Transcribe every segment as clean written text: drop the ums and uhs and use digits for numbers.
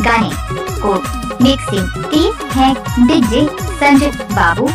गाने को मिक्सिंग की है डीजे संजय बाबू।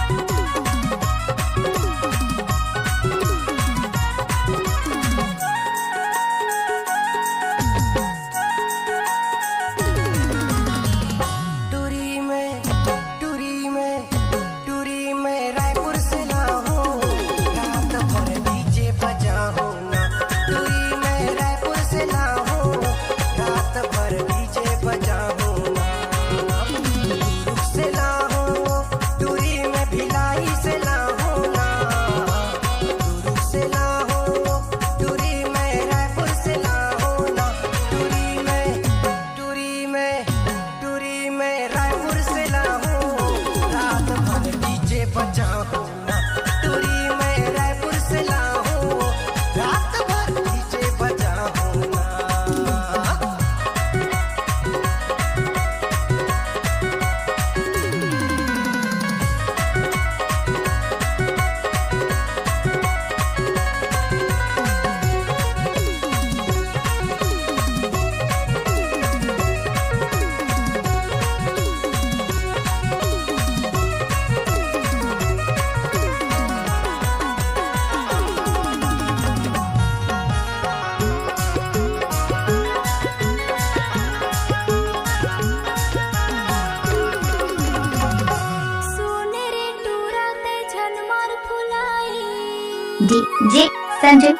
डीजे संजय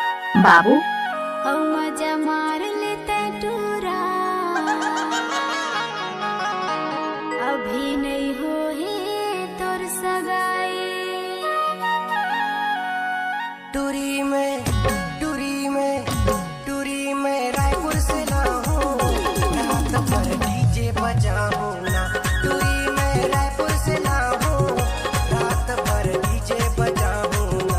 बाबू। मजा मार लेते टूरा, अभी नहीं हो है तोर सगाई। टूरी में रायपुर से लाऊं, रात भर डीजे बजाऊं ना। टूरी में रायपुर से लाऊं, रात भर डीजे बजाऊं ना।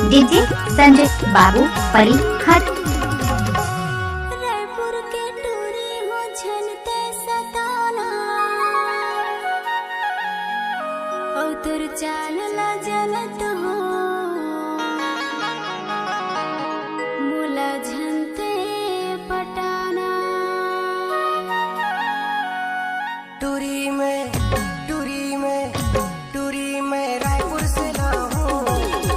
डीजे संजय बाबू परिहर। रायपुर के टूरी हो झनते सताना, और तुर चाल ला जनत हो मुला झनते पटाना। टूरी में रायपुर से लाऊं,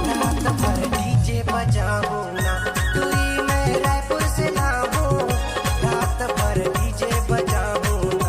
रात भर डीजे बजाऊं ना। टूरी में रायपुर से लाऊं, रात भर डीजे बजाऊं ना।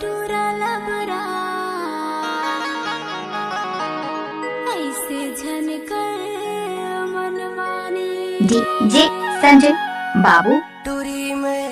टूरा लबरा ऐसे झनकर मनमानी। डीजे संजय बाबू। टूरी में